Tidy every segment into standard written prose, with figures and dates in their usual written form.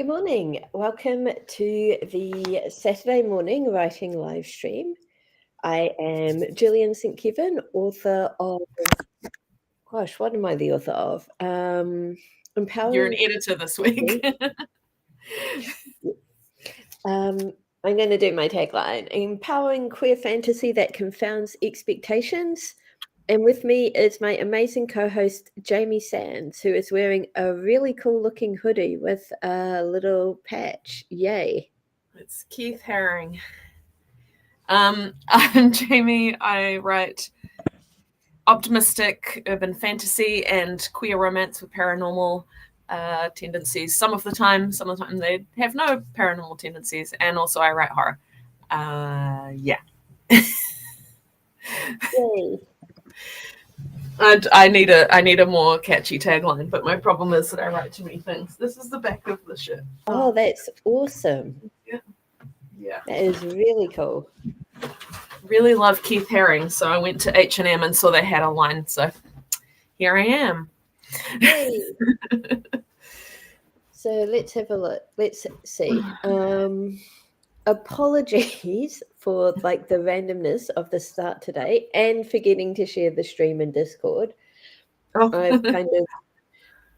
Good morning. Welcome to the Saturday morning writing live stream. I am Gillian St. Kevin, author of, what am I the author of? Empowering. You're an editor this week. I'm going to do my tagline: empowering queer fantasy that confounds expectations. And with me is my amazing co-host, Jamie Sands, who is wearing a really cool-looking hoodie with a little patch. Yay. It's Keith Haring. I'm Jamie. I write optimistic urban fantasy and queer romance with paranormal tendencies. Some of the time they have no paranormal tendencies. And also I write horror. Yeah. Yay. I need a more catchy tagline, but my problem is that I write too many things. This is the back of the shit. Oh, that's awesome. Yeah. That is really cool. Really love Keith Haring, so I went to H&M and saw they had a line, so here I am. Yay. So let's have a look. Let's see. Apologies for the randomness of the start today and forgetting to share the stream in Discord. Oh.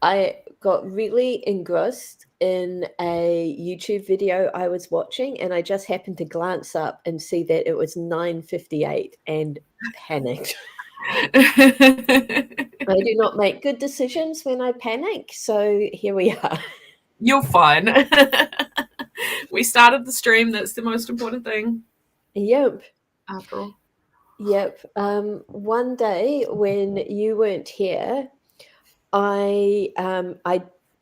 I got really engrossed in a YouTube video I was watching, and I just happened to glance up and see that it was 9:58 and panicked. I do not make good decisions when I panic, so here we are. You're fine. We started the stream. That's the most important thing. Yep. After all. Yep. One day when you weren't here, I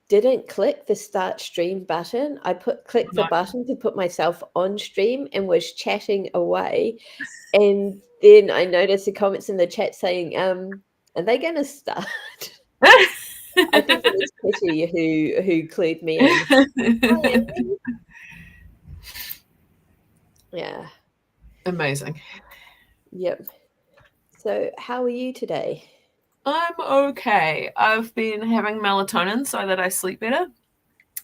didn't click the start stream button. I clicked the button to put myself on stream and was chatting away. And then I noticed the comments in the chat saying, are they going to start? I think it was Kitty who clued me in. Hi, Amy. Yeah. Amazing. Yep. So how are you today? I'm okay. I've been having melatonin so that I sleep better.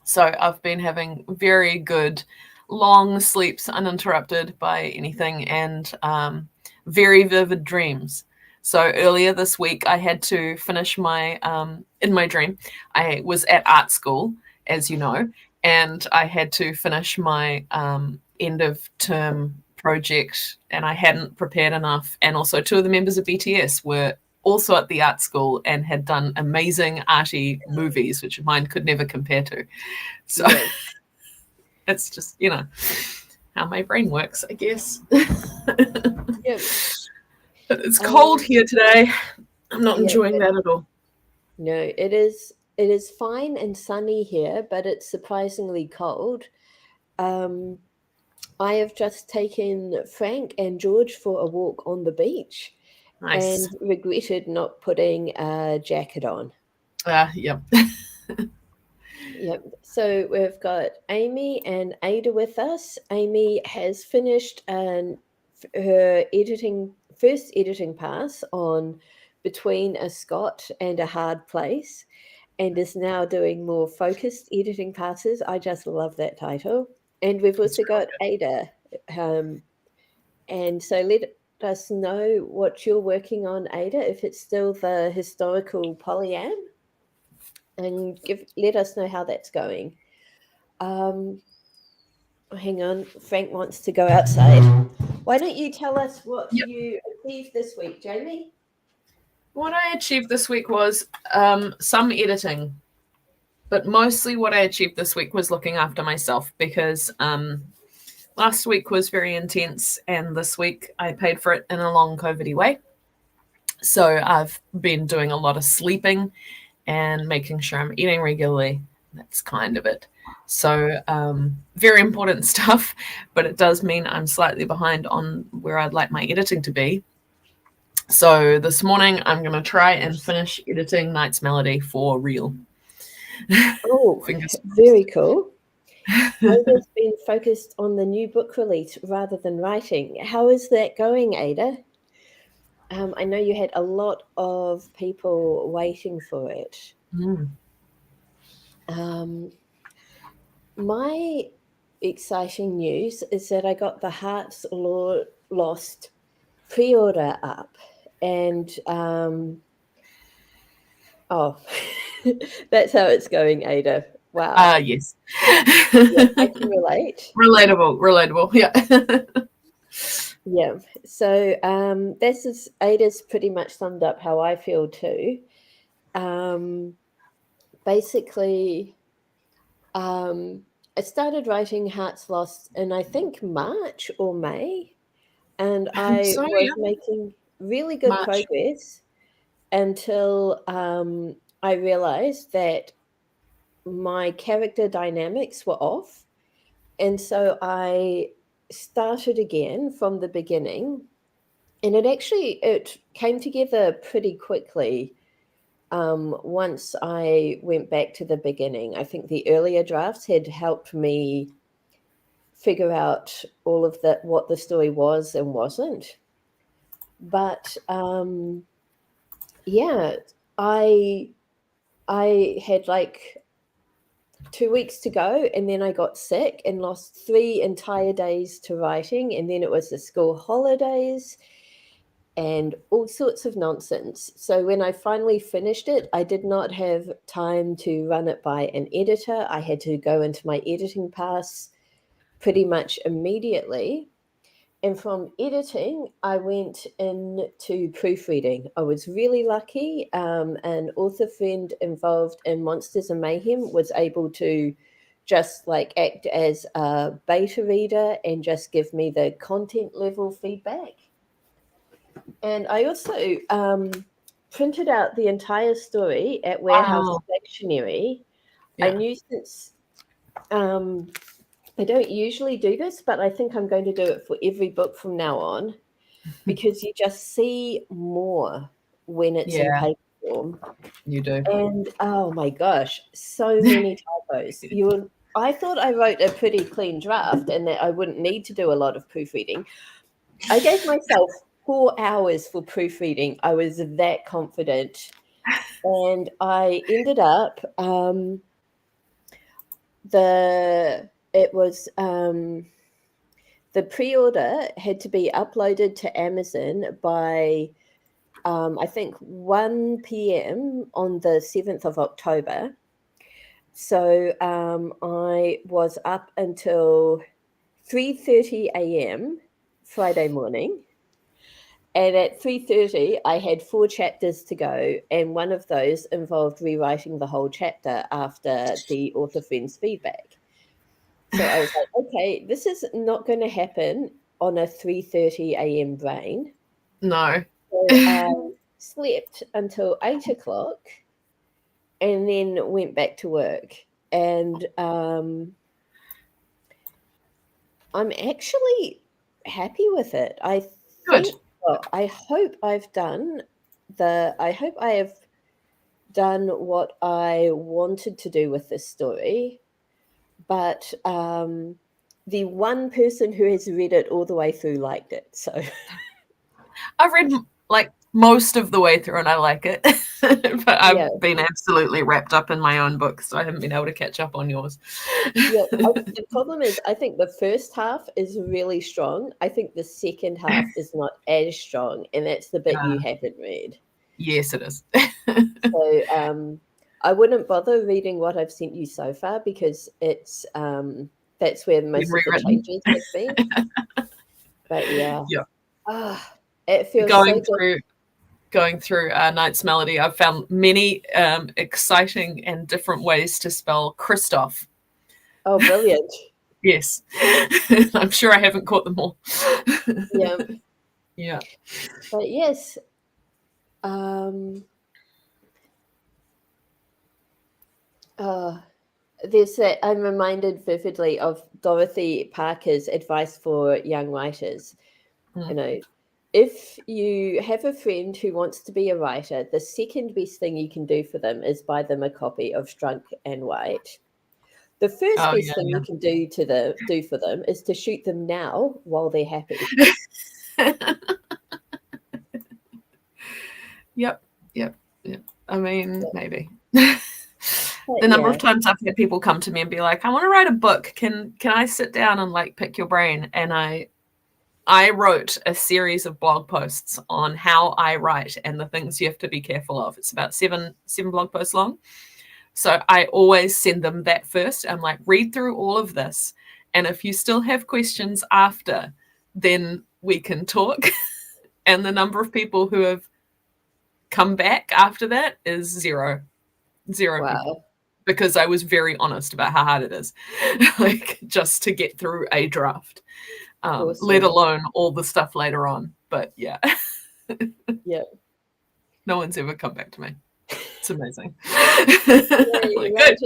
So I've been having very good long sleeps uninterrupted by anything and very vivid dreams. So earlier this week, I had to finish in my dream, I was at art school, as you know, and I had to finish my end of term project, and I hadn't prepared enough. And also 2 of the members of BTS were also at the art school and had done amazing arty movies, which mine could never compare to. So it's just, how my brain works, I guess. Yep. But it's cold here today. I'm not enjoying that at all. No, it is fine and sunny here, but it's surprisingly cold. I have just taken Frank and George for a walk on the beach. Nice. And regretted not putting a jacket on. Yep. Yep. So we've got Amy and Ada with us. Amy has finished her first editing pass on Between a Scot and a Hard Place, and is now doing more focused editing passes. I just love that title. And we've also got Ada. And so let us know what you're working on, Ada, if it's still the historical polyam, and let us know how that's going. Hang on, Frank wants to go outside. Why don't you tell us what you achieved this week, Jamie? What I achieved this week was some editing, but mostly what I achieved this week was looking after myself, because last week was very intense, and this week I paid for it in a long COVID-y way. So I've been doing a lot of sleeping and making sure I'm eating regularly. That's kind of it. So very important stuff, but it does mean I'm slightly behind on where I'd like my editing to be. So this morning I'm going to try and finish editing Night's Melody for real. Oh, very cool. Ada's been focused on the new book release rather than writing. How is that going, Ada? I know you had a lot of people waiting for it. My exciting news is that I got the Hearts Lost pre-order up, and oh, that's how it's going, Ada. Wow. Yes. Yeah, I can relate. Relatable. Yeah. Yeah. So this is Ada's pretty much summed up how I feel too. Basically, I started writing Hearts Lost in I think March or May, and I So was yeah, making really good March. progress until I realized that my character dynamics were off. And so I started again from the beginning. And it came together pretty quickly once I went back to the beginning. I think the earlier drafts had helped me figure out all of that, what the story was and wasn't. But yeah, I I had like 2 weeks to go, and then I got sick and lost 3 entire days to writing, and then it was the school holidays and all sorts of nonsense. So when I finally finished it, I did not have time to run it by an editor. I had to go into my editing pass pretty much immediately. And from editing, I went into proofreading. I was really lucky. An author friend involved in Monsters and Mayhem was able to just like act as a beta reader and just give me the content level feedback. And I also printed out the entire story at Warehouse Wow. Stationery. I Yeah. knew since I don't usually do this, but I think I'm going to do it for every book from now on because you just see more when it's in Yeah, paper form. you do. And oh my gosh, so many typos. I thought I wrote a pretty clean draft and that I wouldn't need to do a lot of proofreading. I gave myself 4 hours for proofreading. I was that confident. And I ended up it was the pre-order had to be uploaded to Amazon by I think 1 p.m. on the 7th of October. So I was up until 3:30 a.m. Friday morning. And at 3:30, I had 4 chapters to go, and one of those involved rewriting the whole chapter after the author friend's feedback. So I was like, okay, this is not going to happen on a 3:30 a.m. brain. No. So I slept until 8 o'clock and then went back to work. And I'm actually happy with it. Good. I hope I hope I have done what I wanted to do with this story. But the one person who has read it all the way through liked it. So I've read like most of the way through and I like it. But I've yeah, been absolutely wrapped up in my own book, so I haven't been able to catch up on yours. yeah. The problem is, I think the first half is really strong. I think the second half is not as strong, and that's the bit you haven't read. Yes, it is. So I wouldn't bother reading what I've sent you so far because it's that's where Been most of the rewritten. changes have been. But yeah, Yeah. it feels so Going good. through Knight's Melody, I've found many exciting and different ways to spell Christoph. Oh, brilliant! Yes. I'm sure I haven't caught them all. Yeah, Yeah. but yes, um, uh, there's that. I'm reminded vividly of Dorothy Parker's advice for young writers. You know, if you have a friend who wants to be a writer, the second best thing you can do for them is buy them a copy of Drunk and White. The first Oh best yeah, thing you can do for them is to shoot them now while they're happy. yeah. Yep. I mean, maybe. The number of times I've had people come to me and be like, I want to write a book. Can I sit down and like pick your brain? And I wrote a series of blog posts on how I write and the things you have to be careful of. It's about seven blog posts long. So I always send them that first. I'm like, read through all of this. And if you still have questions after, then we can talk. And the number of people who have come back after that is zero people. Because I was very honest about how hard it is, like just to get through a draft, awesome. Let alone all the stuff later on. But yeah. Yeah. No one's ever come back to me. It's amazing. Yeah, like, good.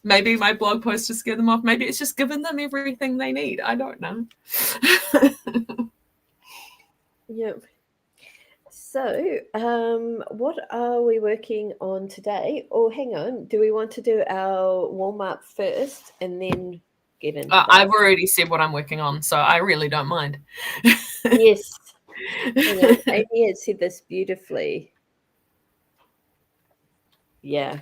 Maybe my blog post just scared them off. Maybe it's just given them everything they need. I don't know. Yep. So, what are we working on today? Oh, hang on. Do we want to do our warm-up first and then get into I've already said what I'm working on, so I really don't mind. Yes. Hang on. Amy had said this beautifully. Yeah.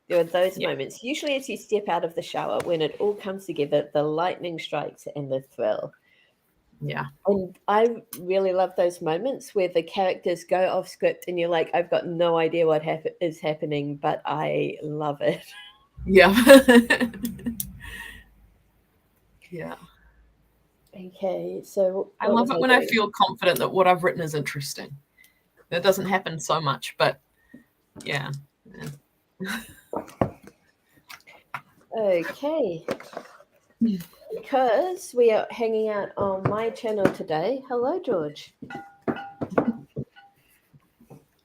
There are those moments. Usually as you step out of the shower, when it all comes together, the lightning strikes and the thrill. Yeah. And I really love those moments where the characters go off script and you're like, I've got no idea what is happening, but I love it. Yeah. Yeah. Okay, so I love it when I feel confident that what I've written is interesting. That doesn't happen so much, but yeah. Okay. Because we are hanging out on my channel today. Hello, George.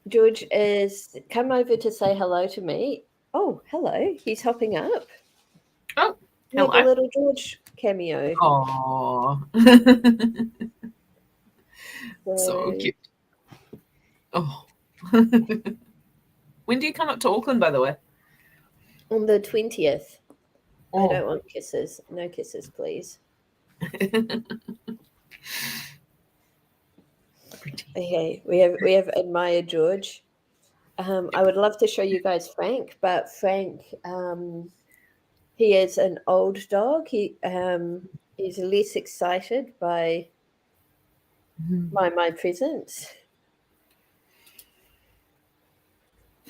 George is come over to say hello to me. Oh, hello. He's hopping up. Oh, we have a little George cameo. Oh. So cute. Oh. When do you come up to Auckland, by the way? On the 20th. Oh. I don't want kisses. No kisses, please. Okay, we have admired George. I would love to show you guys Frank, but Frank, he is an old dog. He is less excited by my presence.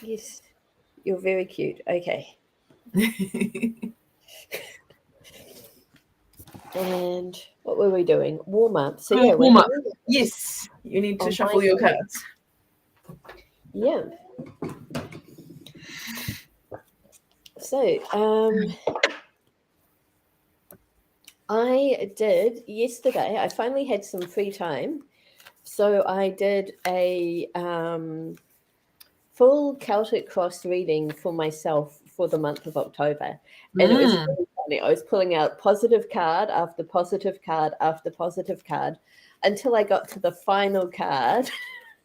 Yes, you're very cute. Okay. And what were we doing? Warm up. So yeah, warm up. Yes, you need to shuffle your cards. Yeah. So I did yesterday. I finally had some free time, so I did a full Celtic Cross reading for myself for the month of October. And it was really funny. I was pulling out positive card after positive card after positive card until I got to the final card.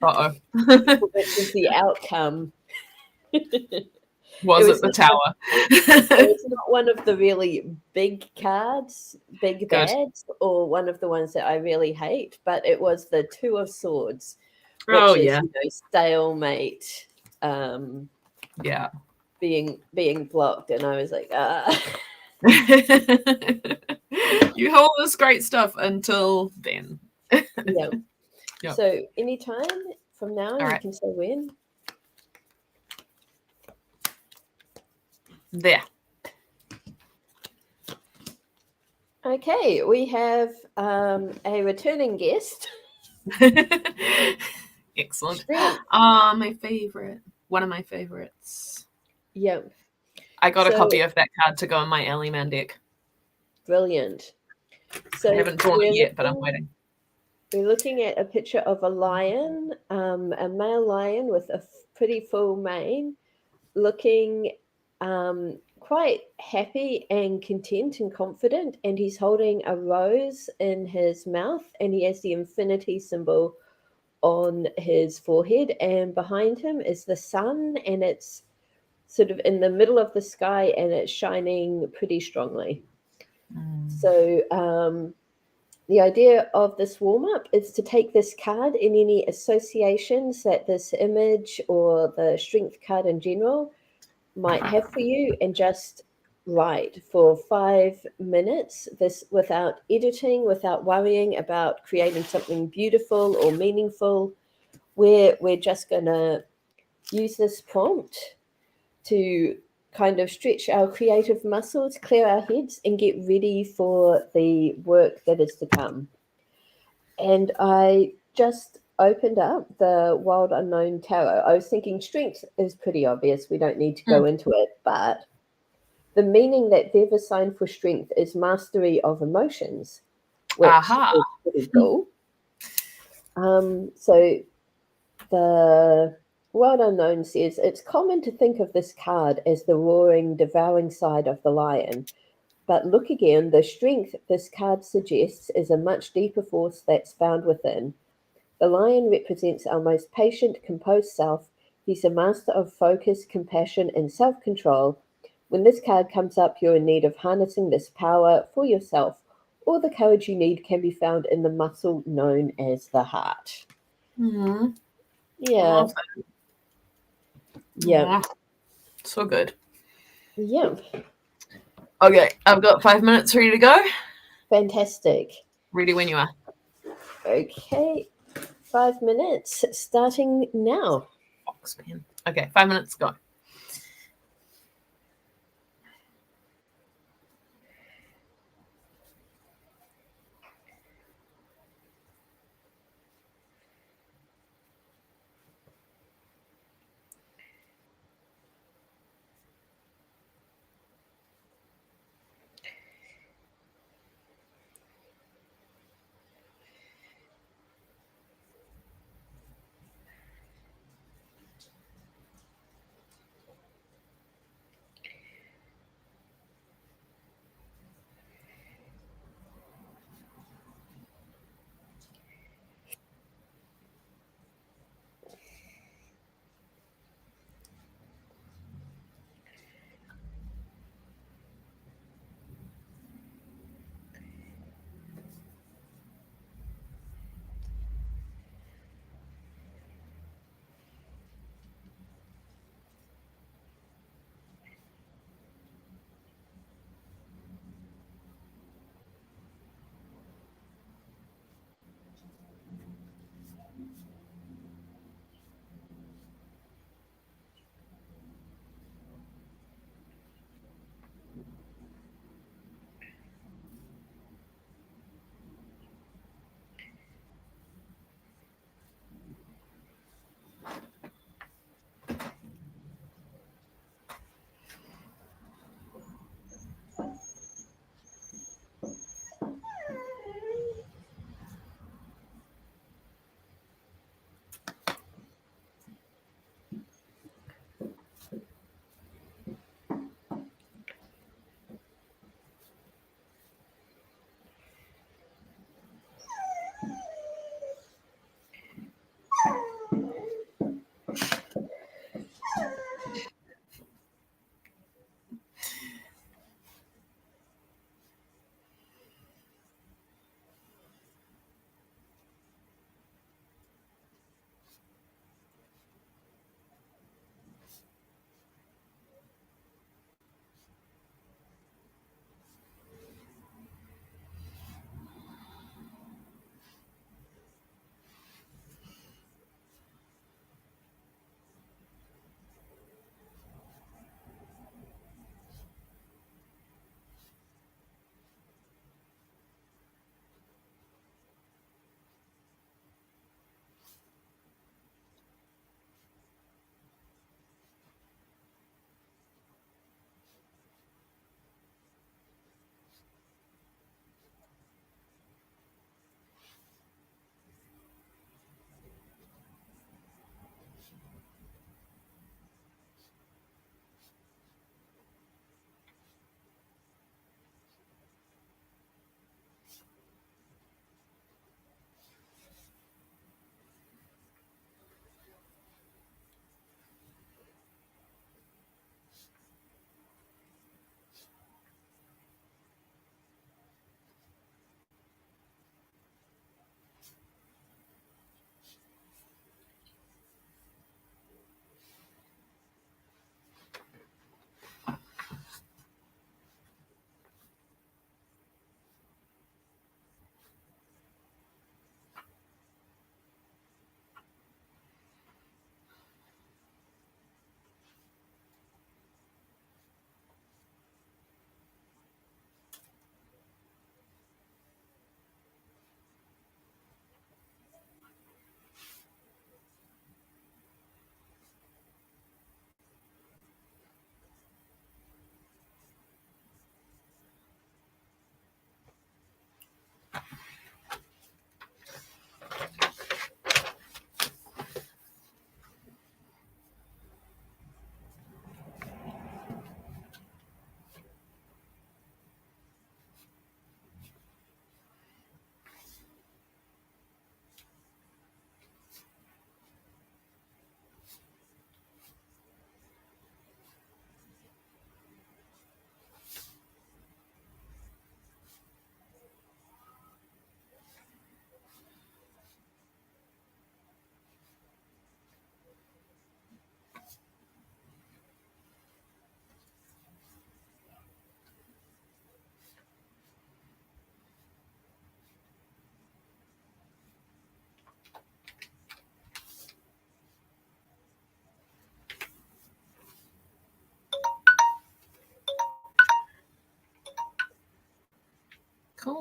Uh-oh. Which was the outcome. Was it the Tower? It was not one of the really big cards, big bads, or one of the ones that I really hate, but it was the Two of Swords, which is, stalemate. Yeah, being blocked, and I was like, You hold this great stuff until then. Yeah. Yep. So anytime from now, you can say when. There. Okay, we have a returning guest. Excellent. My favorite. One of my favorites. Yep. I got a copy of that card to go in my Ally Man deck. Brilliant. So I haven't drawn it yet, but I'm waiting. We're looking at a picture of a lion, a male lion with a pretty full mane, looking quite happy and content and confident, and he's holding a rose in his mouth, and he has the infinity symbol on his forehead, and behind him is the sun, and it's sort of in the middle of the sky, and it's shining pretty strongly. So the idea of this warm-up is to take this card and any associations that this image or the strength card in general might have for you and just write for 5 minutes, this without editing, without worrying about creating something beautiful or meaningful. We're just gonna use this prompt to kind of stretch our creative muscles, clear our heads, and get ready for the work that is to come. And I just opened up the Wild Unknown Tarot. I was thinking strength is pretty obvious. We don't need to go into it. But the meaning that they've assigned for strength is mastery of emotions, which Aha. is pretty cool. So the Wild Unknown says it's common to think of this card as the roaring, devouring side of the lion. But look again, the strength this card suggests is a much deeper force that's found within. The lion represents our most patient, composed self. He's a master of focus, compassion, and self control. When this card comes up, you're in need of harnessing this power for yourself. All the courage you need can be found in the muscle known as the heart. Mm-hmm. Yeah. Love that. Yeah. So good. Yeah. Okay, I've got 5 minutes ready to go. Fantastic. Ready when you are. Okay. 5 minutes starting now. Fox pen. Okay, 5 minutes, go.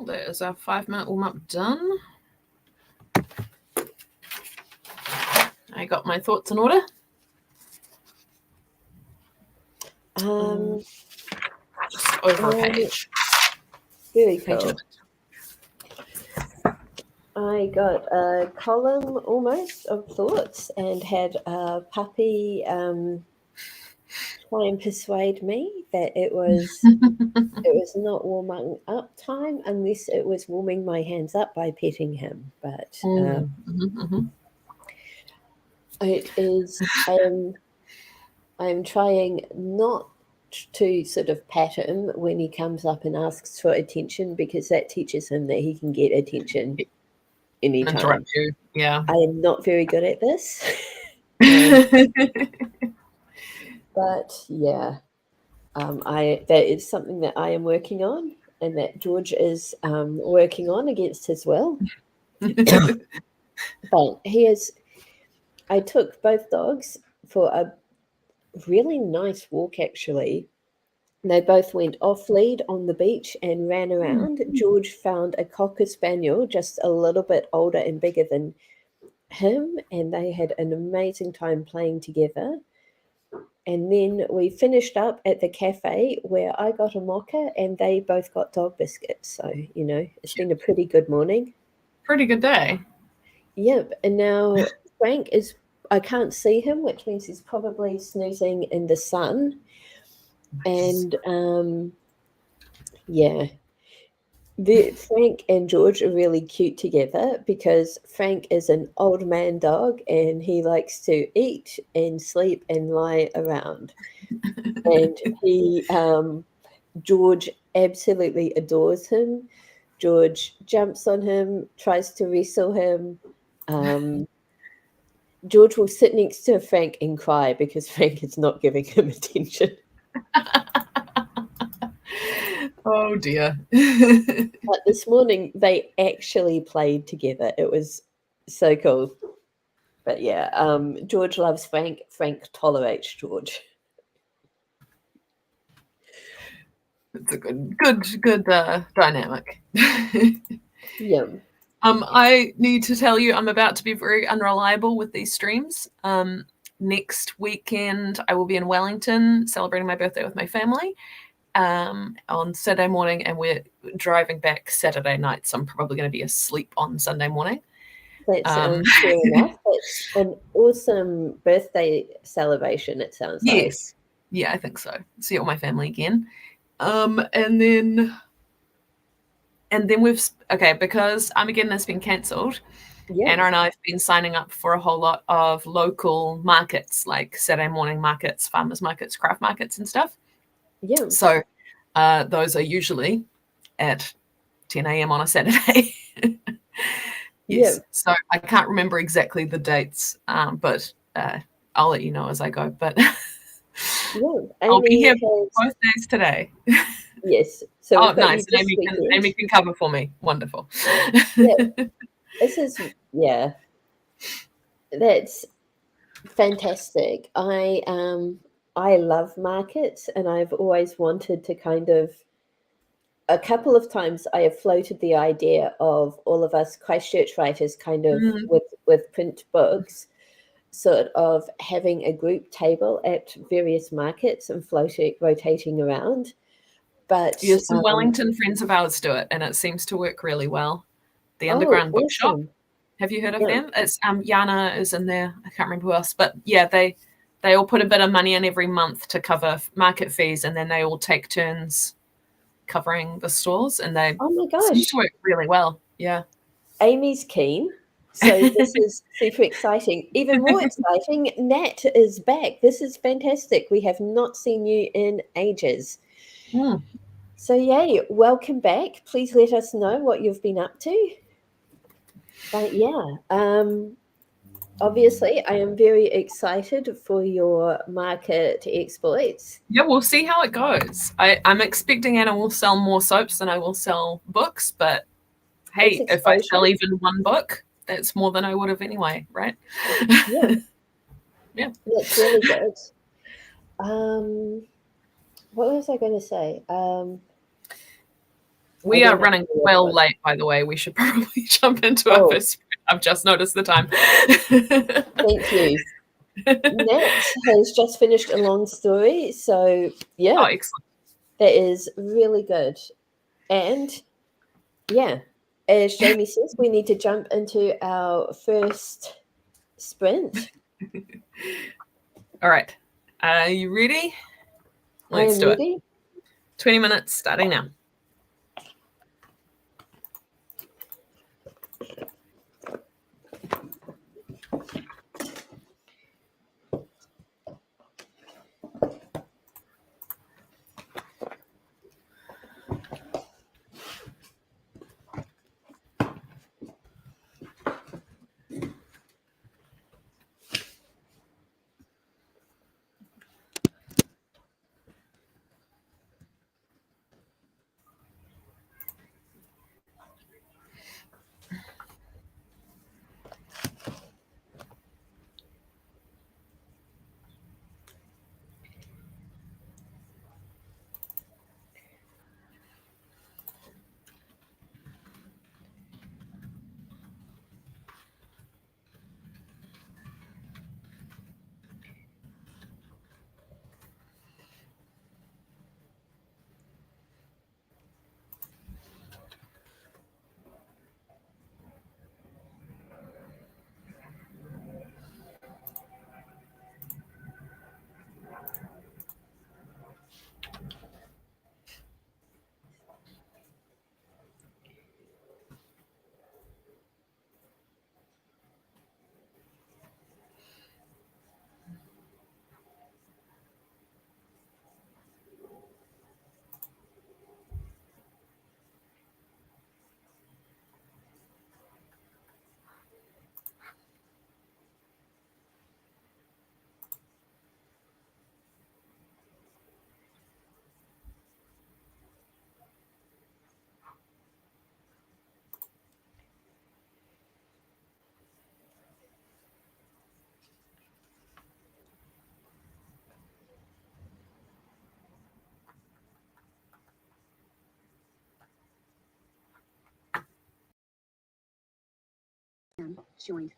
Well, there is our 5-minute warm-up done. I got my thoughts in order. Just over a page. Very cool. I got a column almost of thoughts and had a puppy try and persuade me that it was not warming up time unless it was warming my hands up by petting him. But it is. I'm trying not to sort of pat him when he comes up and asks for attention, because that teaches him that he can get attention anytime. Interrupt you. Yeah. I am not very good at this. But yeah, that is something that I am working on, and that George is working on against his will. But I took both dogs for a really nice walk, actually. They both went off lead on the beach and ran around. George found a Cocker Spaniel just a little bit older and bigger than him, and they had an amazing time playing together. And then we finished up at the cafe where I got a mocha and they both got dog biscuits. So, it's been a pretty good morning. Pretty good day. Yep. And now Frank I can't see him, which means he's probably snoozing in the sun. And Frank and George are really cute together, because Frank is an old man dog and he likes to eat and sleep and lie around. And George absolutely adores him. George jumps on him, tries to wrestle him. George will sit next to Frank and cry because Frank is not giving him attention. Oh dear. But this morning they actually played together. It was so cool. But yeah, George loves Frank. Frank tolerates George. It's a good dynamic. Yeah. I need to tell you, I'm about to be very unreliable with these streams. Next weekend, I will be in Wellington celebrating my birthday with my family on Saturday morning, and we're driving back Saturday night, so I'm probably going to be asleep on Sunday morning. That's fair enough. It's an awesome birthday celebration, it sounds like. Yes. Yeah, I think so. See all my family again. And then because Armageddon has been cancelled, Anna and I have been signing up for a whole lot of local markets, like Saturday morning markets, farmers markets, craft markets and stuff. Yeah. So those are usually at 10 a.m. on a Saturday. Yes. Yeah. So I can't remember exactly the dates, but I'll let you know as I go. But I'll be here both days today. Yes. So nice. Amy can cover for me. Wonderful. Yeah. That's fantastic. I love markets, and I've always wanted to a couple of times I have floated the idea of all of us Christchurch writers with print books, sort of having a group table at various markets and rotating around. But some Wellington friends of ours do it, and it seems to work really well. The Underground Bookshop. Have you heard of them? It's Yana is in there. I can't remember who else, but yeah, they all put a bit of money in every month to cover market fees, and then they all take turns covering the stores, and they seem to work really well. Yeah. Amy's keen. So this is super exciting. Even more exciting, Nat is back. This is fantastic. We have not seen you in ages. So yay, welcome back. Please let us know what you've been up to. But yeah, obviously I am very excited for your market exploits. Yeah, we'll see how it goes. I'm expecting Anna will sell more soaps than I will sell books, but hey, if I sell even one book, that's more than I would have anyway, right? Yeah. Yeah. That's really good. What was I going to say? We are running well late, by the way. We should probably jump into our first. I've just noticed the time. Thank you. Nat has just finished a long story, so yeah. Oh, excellent. That is really good. And yeah, as Jamie says, we need to jump into our first sprint. All right. Are you ready? Let's do it. 20 minutes starting now. Joined.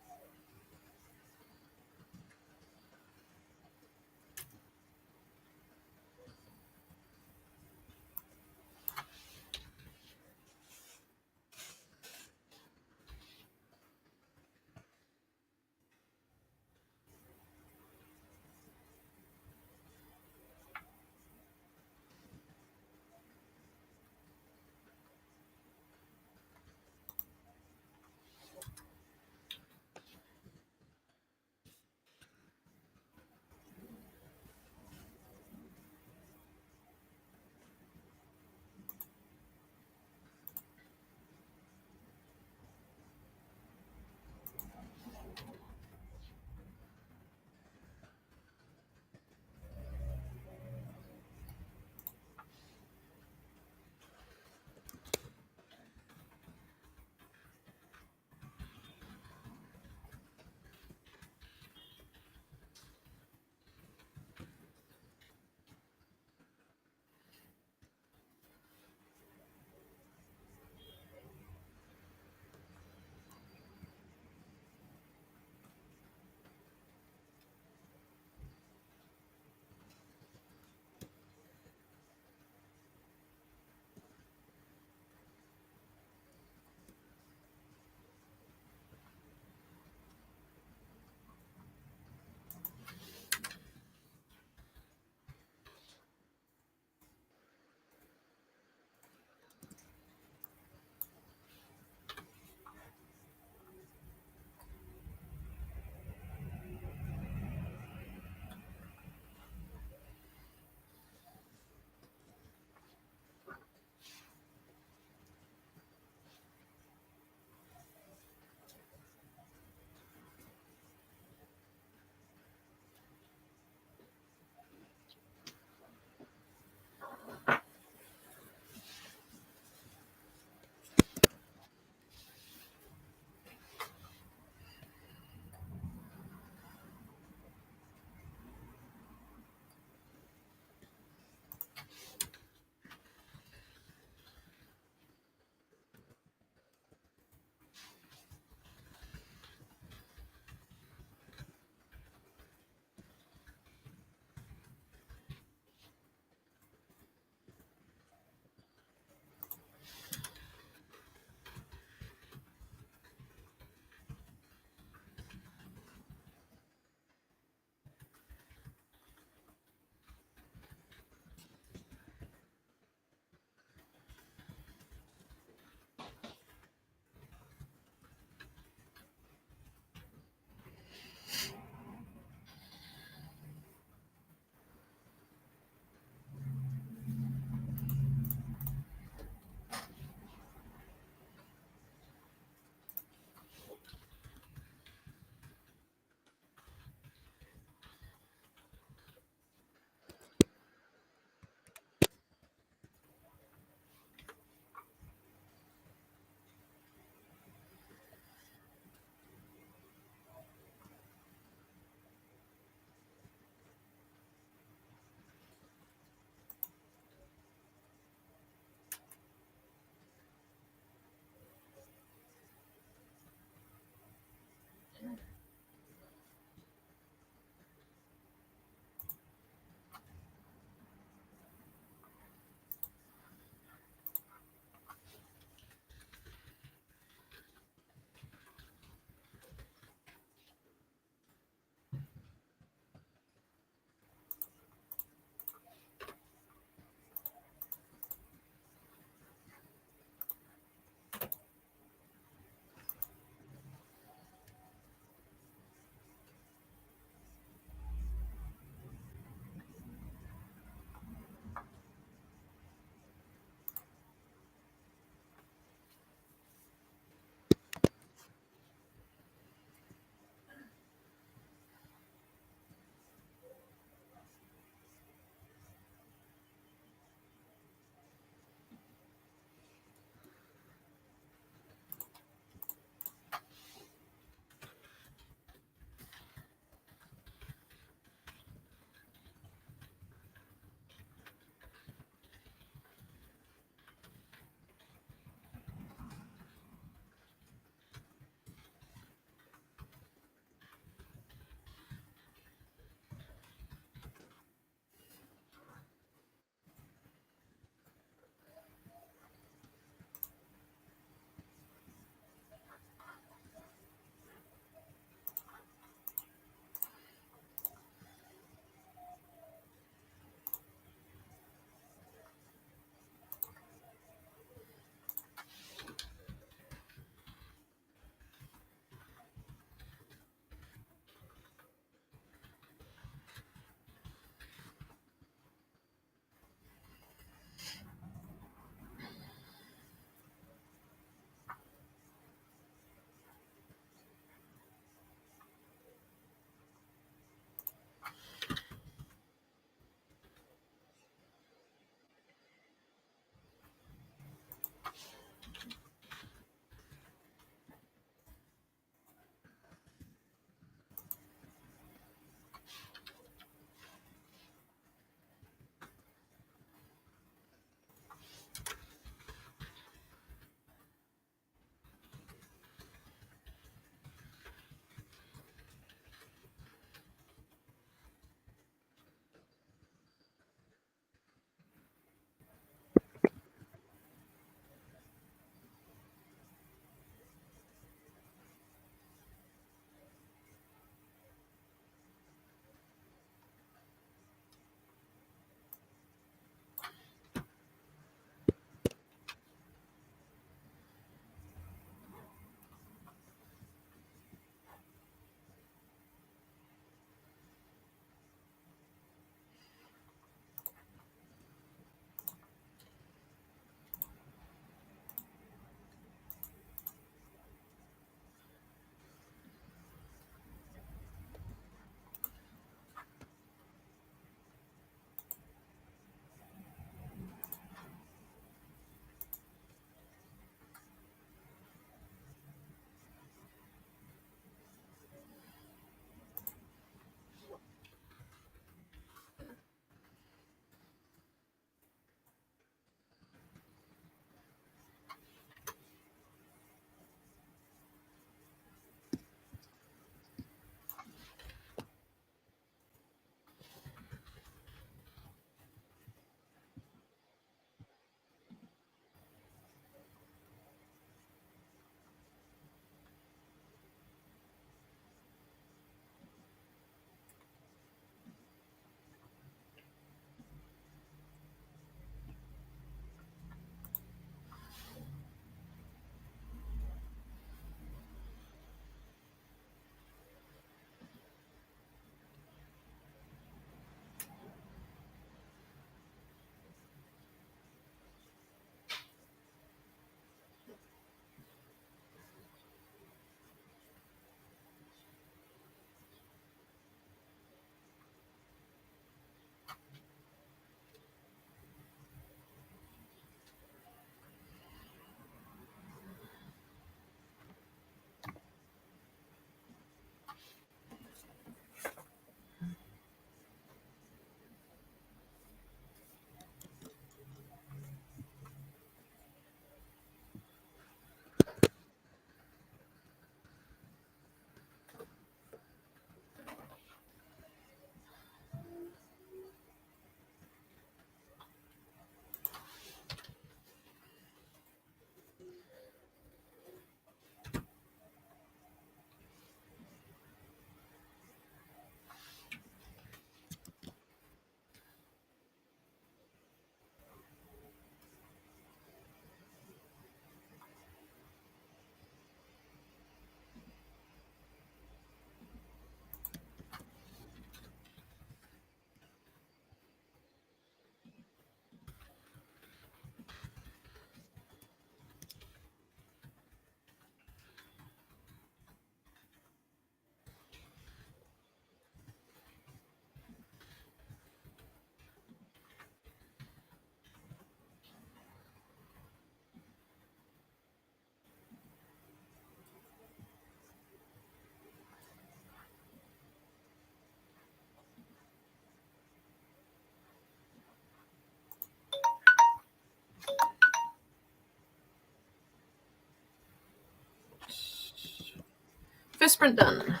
First sprint done.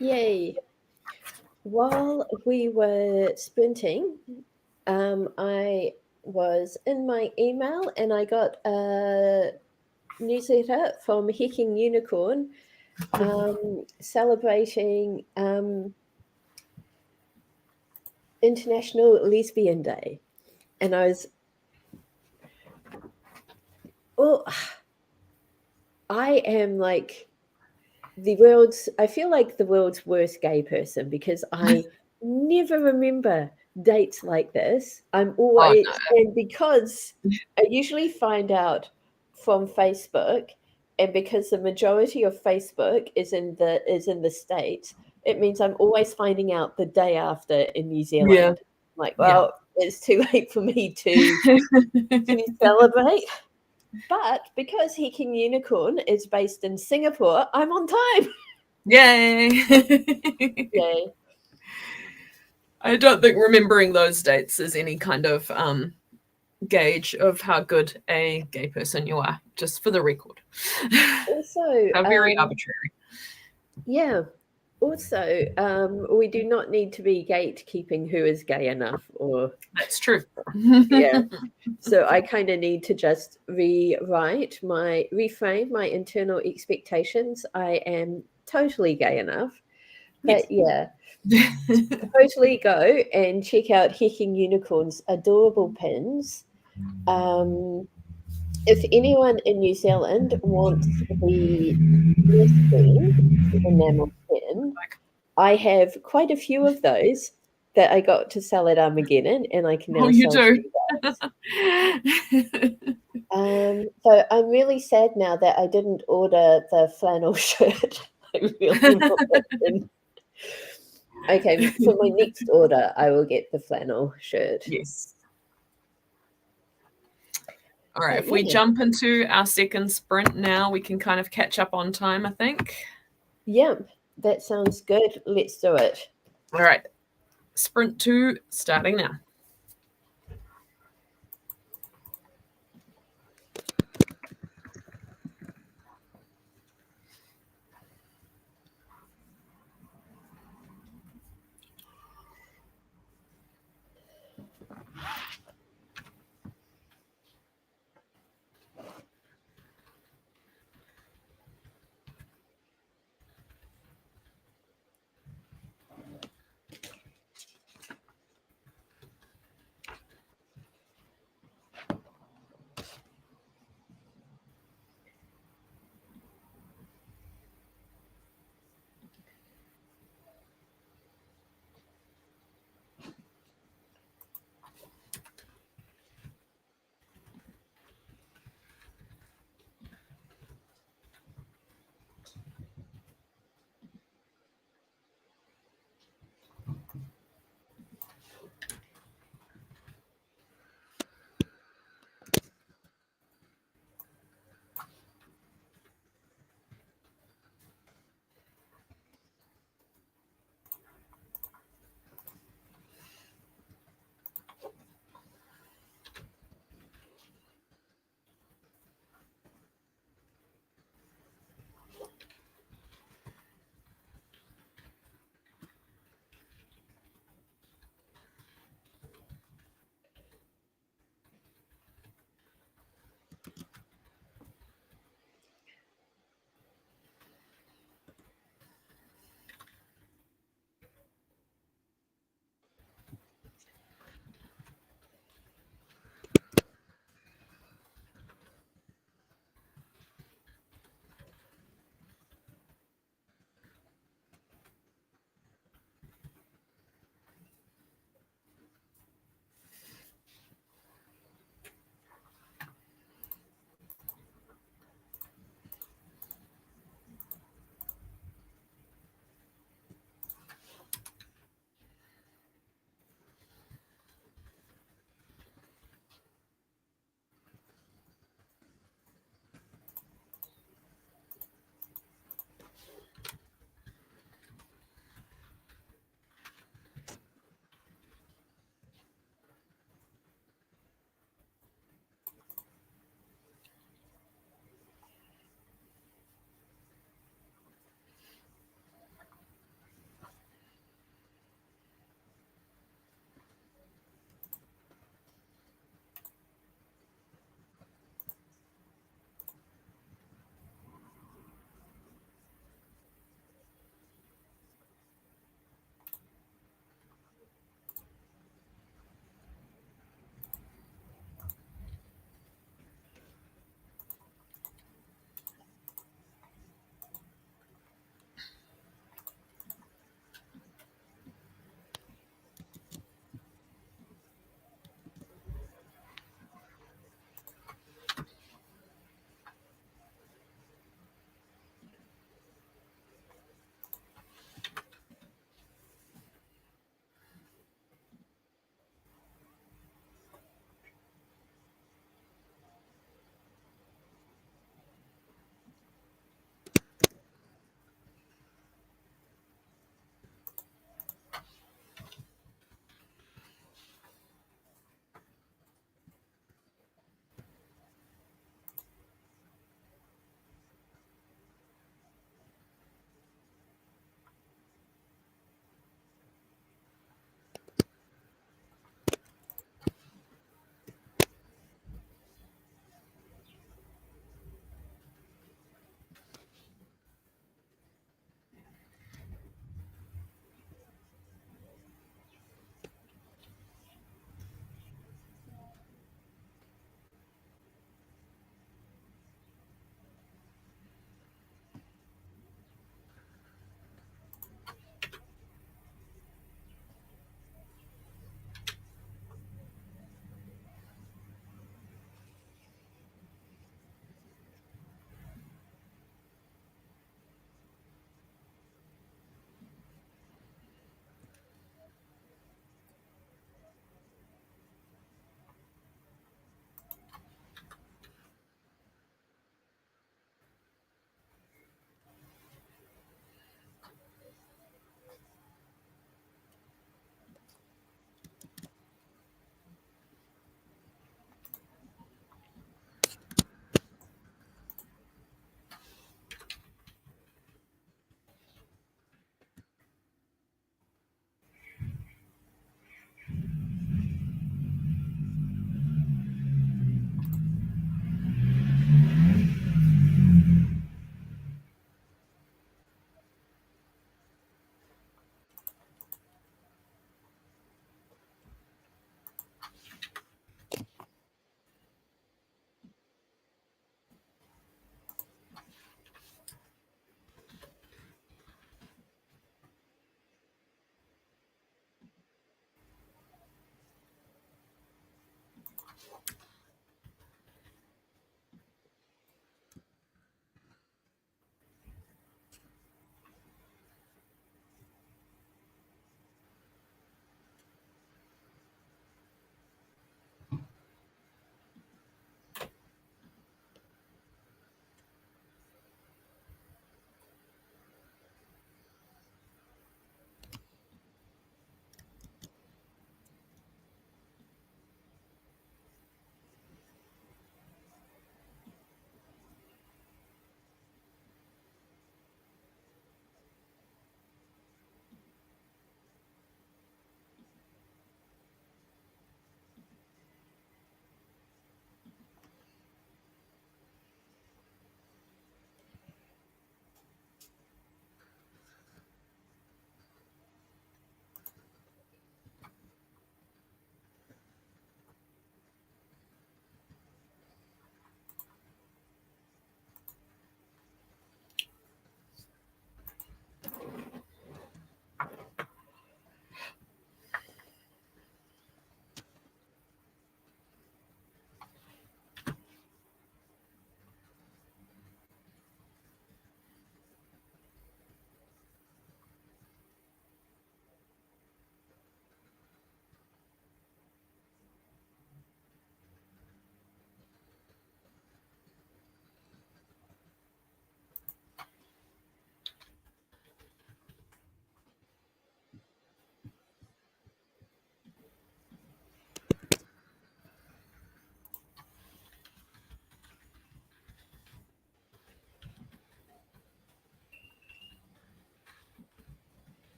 Yay. While we were sprinting, I was in my email and I got a newsletter from Hecking Unicorn celebrating International Lesbian Day. And I was, I am like I feel like the world's worst gay person because I never remember dates like this. I'm always, and because I usually find out from Facebook, and because the majority of Facebook is in the States, it means I'm always finding out the day after in New Zealand. Yeah. Like, well, it's too late for me to celebrate. But because Hecking Unicorn is based in Singapore, I'm on time. Yay! Yay. I don't think remembering those dates is any kind of gauge of how good a gay person you are, just for the record. Also, how very arbitrary. Yeah. Also, we do not need to be gatekeeping who is gay enough, or that's true. Yeah. So I kind of need to just reframe my internal expectations. I am totally gay enough. But yeah, totally go and check out Hecking Unicorn's adorable pins. If anyone in New Zealand wants the green enamel pin, I have quite a few of those that I got to sell at Armageddon, and I can now you sell do. So I'm really sad now that I didn't order the flannel shirt. I really want it in. Okay, for my next order, I will get the flannel shirt. Yes. All right, if we jump into our second sprint now, we can kind of catch up on time, I think. Yeah, that sounds good. Let's do it. All right, sprint 2 starting now.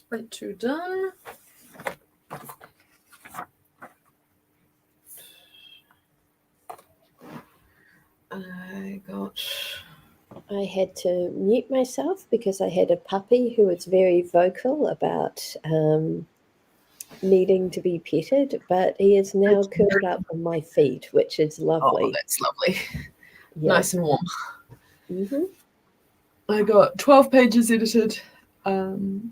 Plate 2 done. I had to mute myself because I had a puppy who was very vocal about needing to be petted, but he is now curled up on my feet, which is lovely. Oh, that's lovely. Yeah. Nice and warm. Mm-hmm. I got 12 pages edited,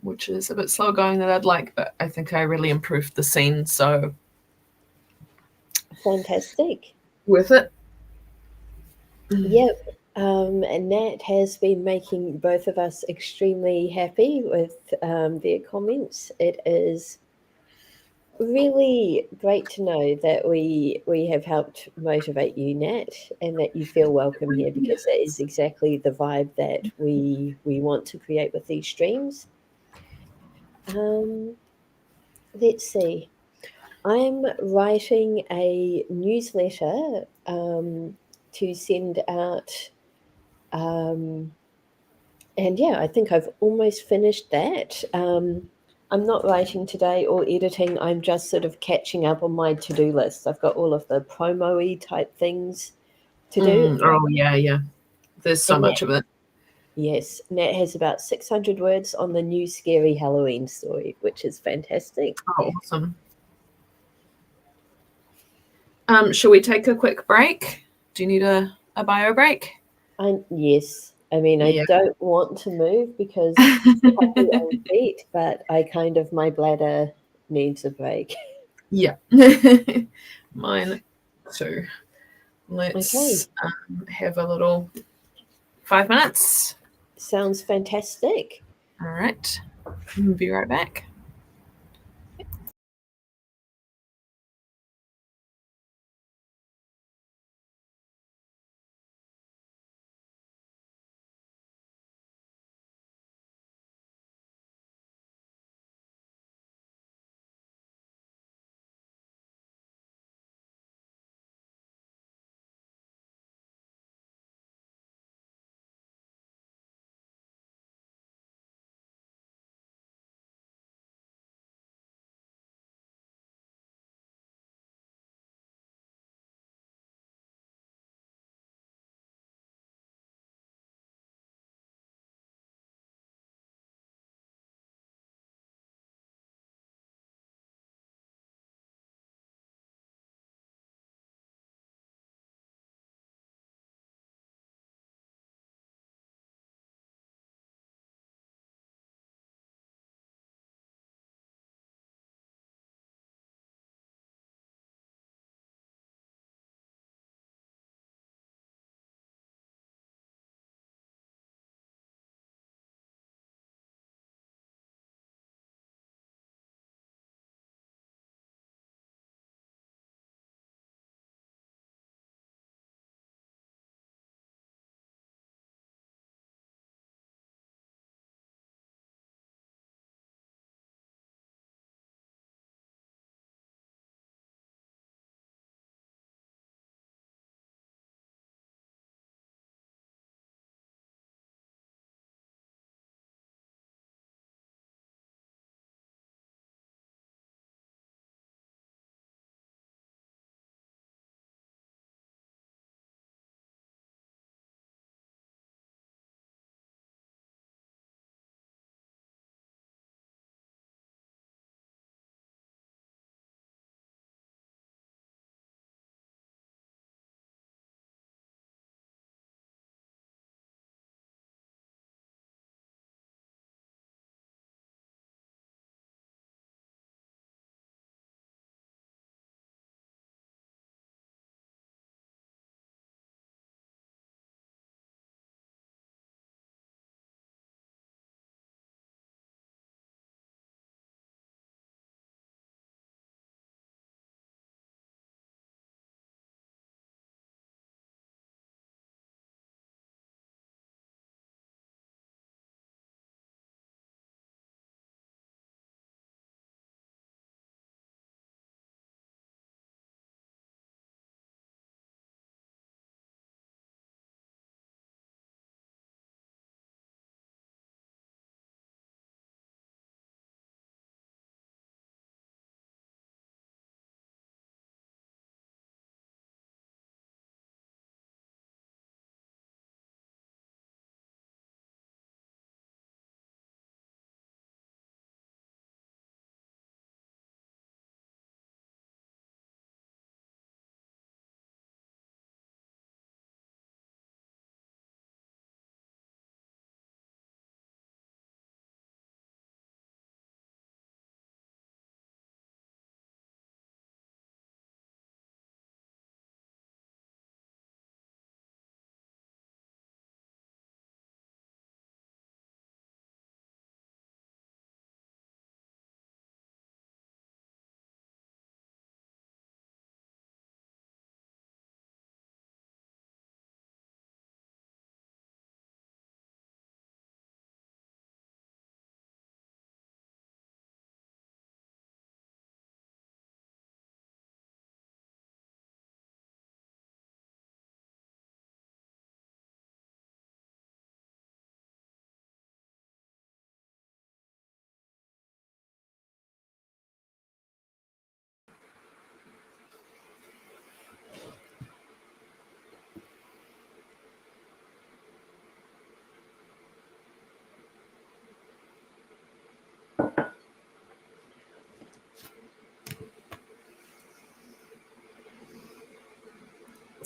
which is a bit slower going than I'd like, but I think I really improved the scene, so Fantastic. worth it. Yep. And Nat has been making both of us extremely happy with their comments. It is really great to know that we have helped motivate you, Nat, and that you feel welcome here, because that is exactly the vibe that we want to create with these streams. Let's see. I'm writing a newsletter to send out. And yeah, I think I've almost finished that. I'm not writing today or editing. I'm just sort of catching up on my to-do list. I've got all of the promo-y type things to do. Oh, yeah. There's so And much of it. yes, Nat has about 600 words on the new scary Halloween story, which is fantastic. Oh, awesome. Shall we take a quick break? Do you need a bio break? Yes. I mean, I Yeah. don't want to move because puppy on feet, but my bladder needs a break. Yeah. Mine too. Let's have a little 5 minutes. Sounds fantastic. All right. Be right back.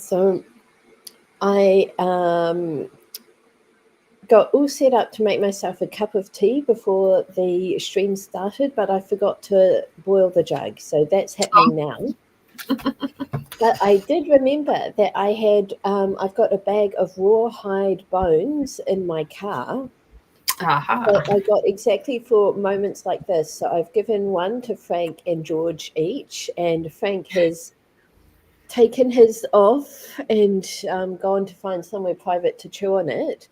So I got all set up to make myself a cup of tea before the stream started, but I forgot to boil the jug. So that's happening now. But I did remember that I had, I've got a bag of rawhide bones in my car Aha. that I got exactly for moments like this. So I've given one to Frank and George each, and Frank has taken his off and gone to find somewhere private to chew on it.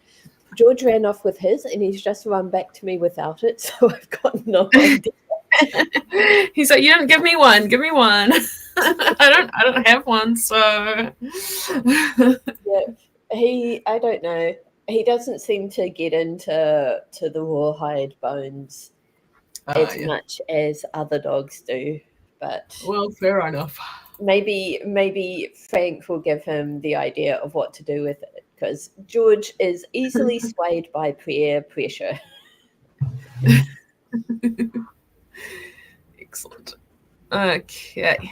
George ran off with his, and he's just run back to me without it. So I've got no idea. He's like, you didn't give me one. Give me one. I don't have one. So Yeah, I don't know. He doesn't seem to get into the rawhide bones as much as other dogs do. But well, fair enough. maybe Frank will give him the idea of what to do with it, because George is easily swayed by peer pressure. Excellent. Okay.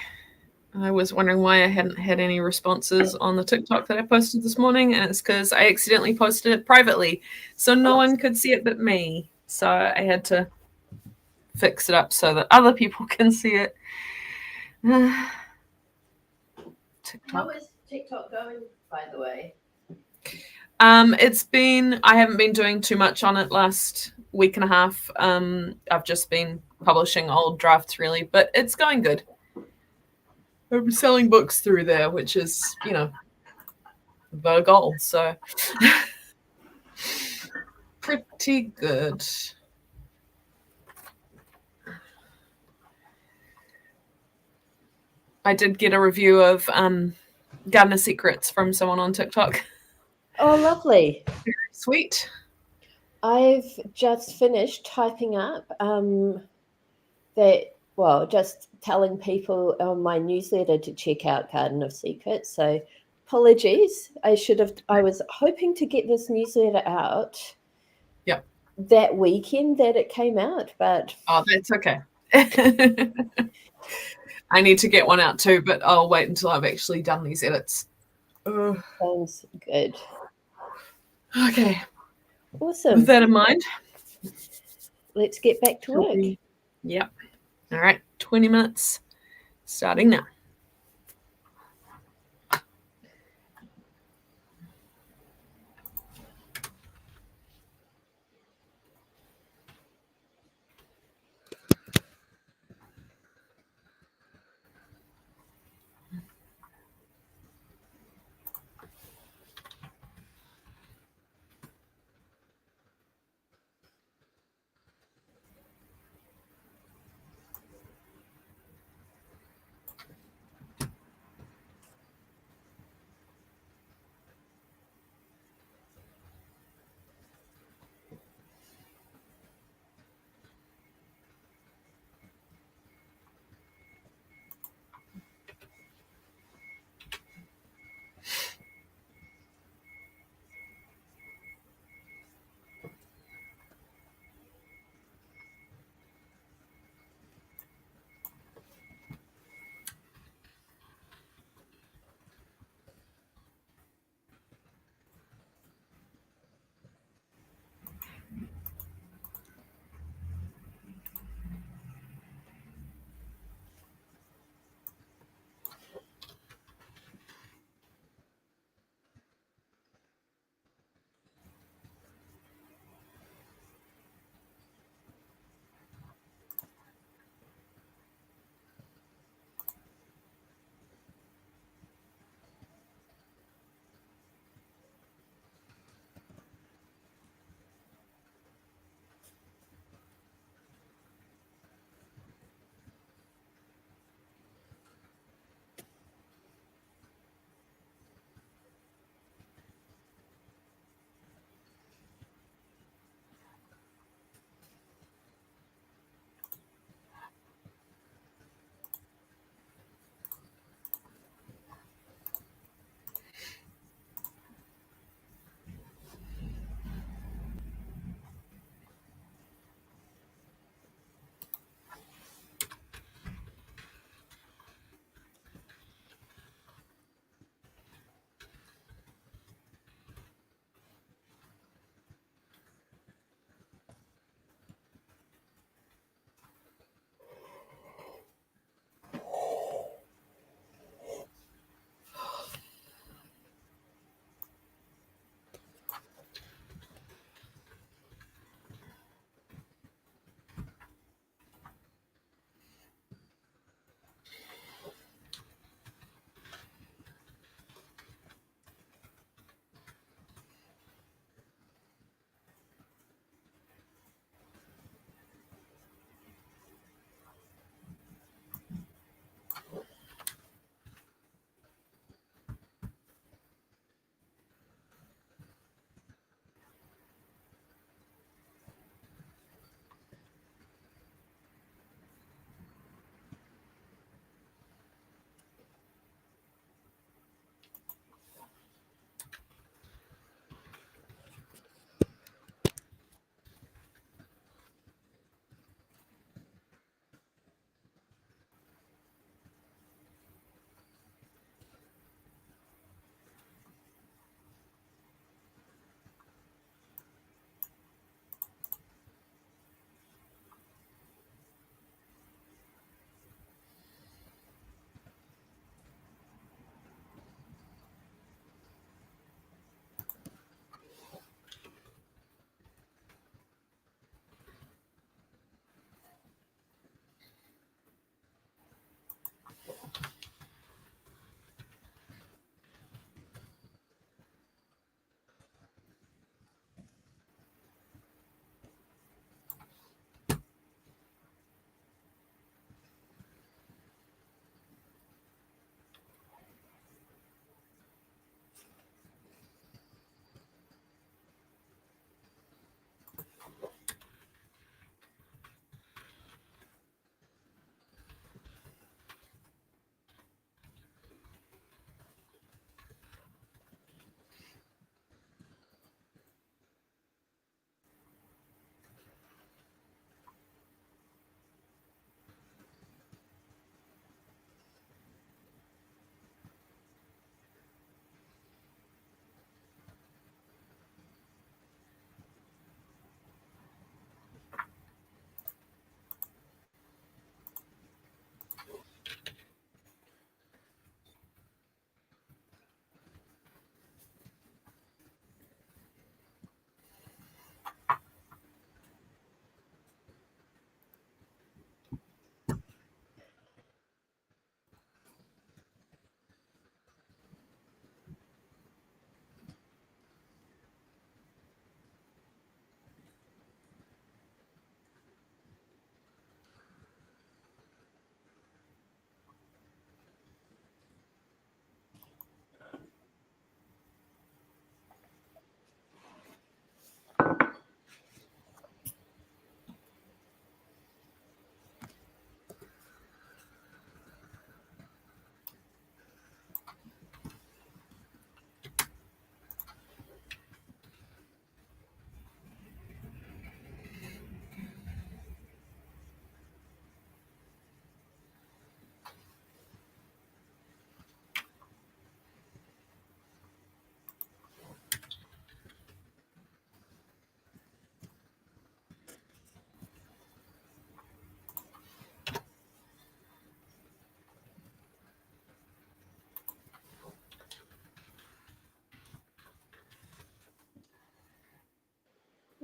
I was wondering why I hadn't had any responses on the TikTok that I posted this morning, and it's because I accidentally posted it privately, so no one could see it but me. So I had to fix it up so that other people can see it. How is TikTok going, by the way? I haven't been doing too much on it last week and a half. I've just been publishing old drafts really, but it's going good. I'm selling books through there, which is, the goal. So pretty good. I did get a review of Gardener Secrets from someone on TikTok. Oh, lovely. Very sweet. I've just finished typing up just telling people on my newsletter to check out Garden of Secrets. So apologies. I was hoping to get this newsletter out that weekend that it came out, but that's okay. I need to get one out too, but I'll wait until I've actually done these edits. Sounds good. Okay. Awesome. With that in mind, let's get back to work. Yep. All right. 20 minutes starting now.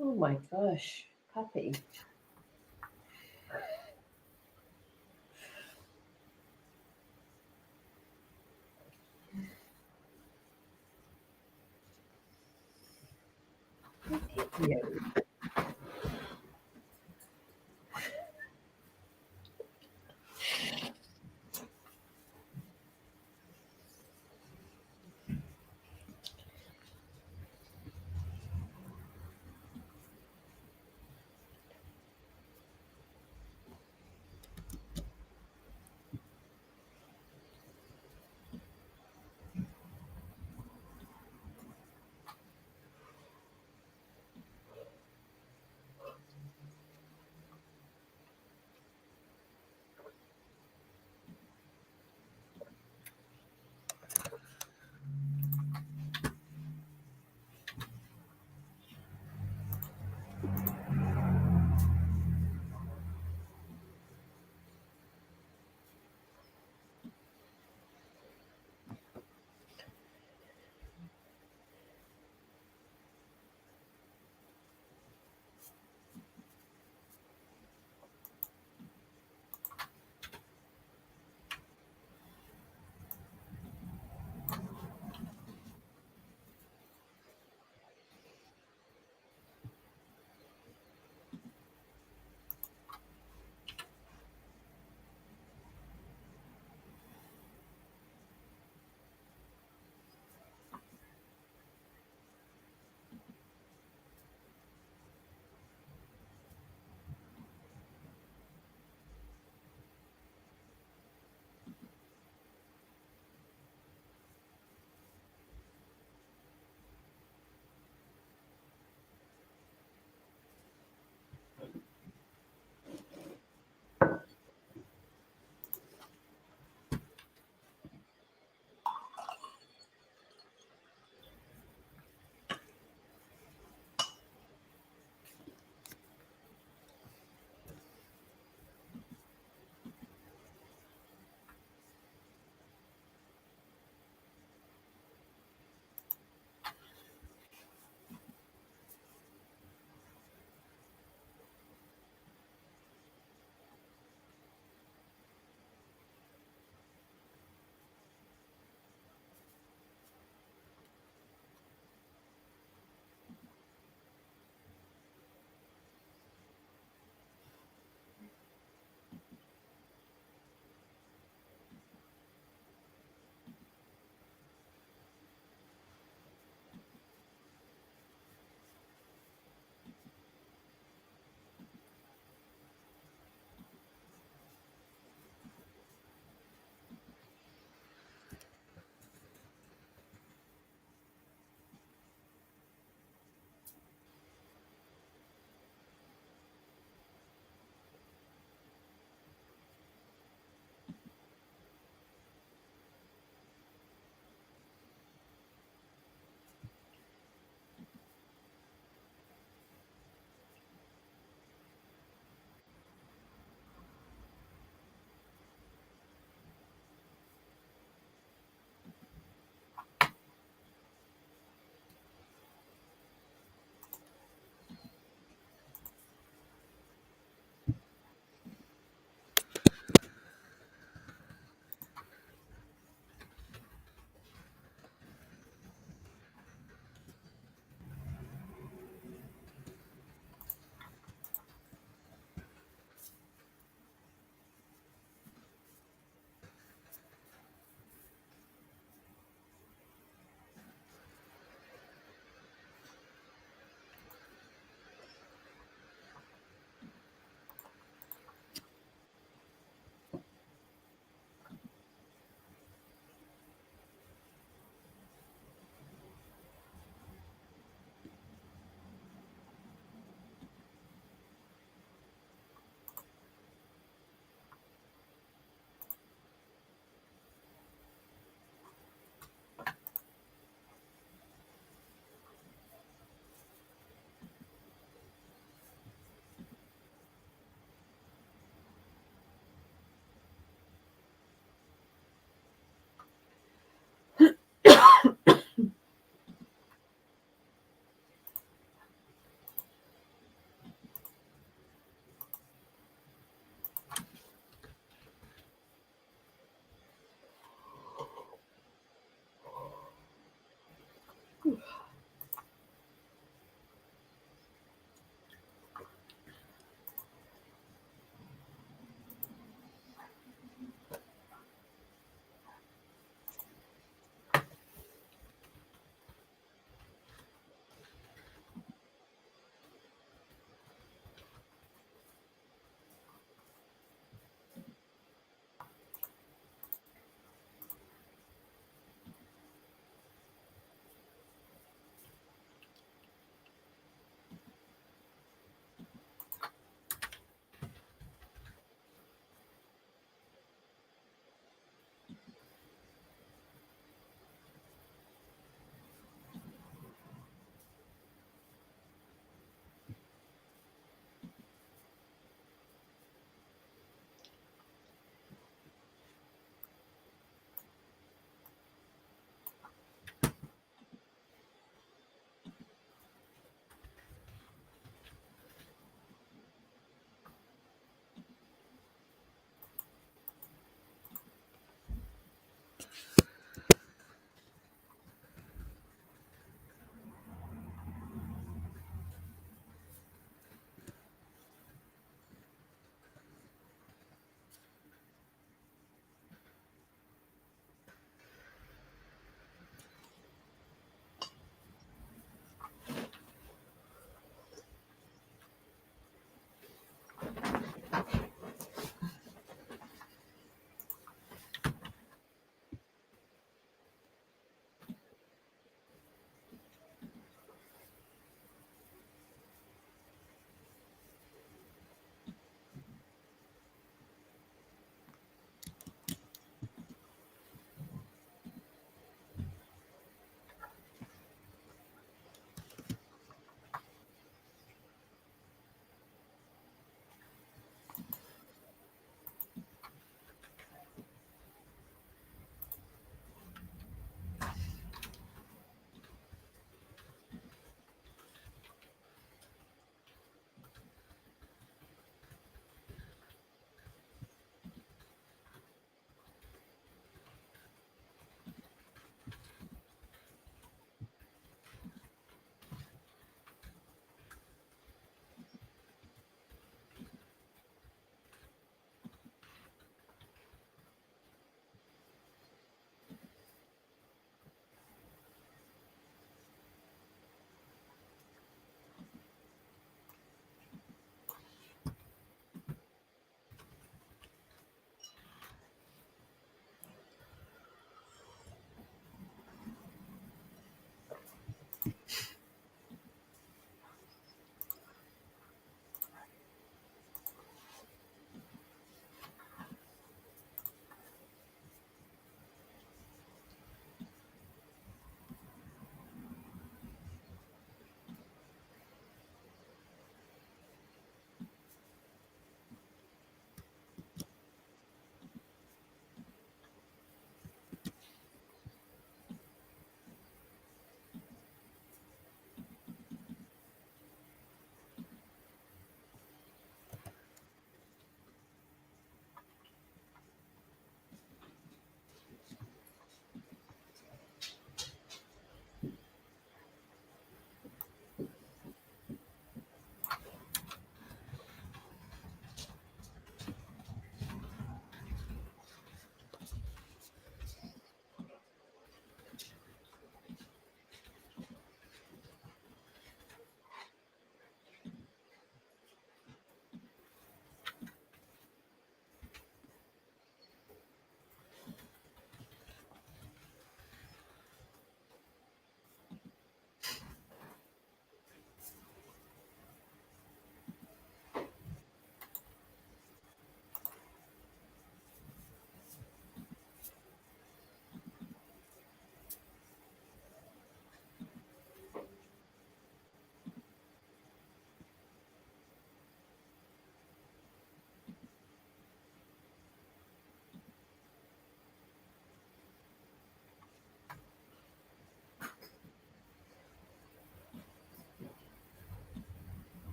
Oh my gosh, puppy. Yeah.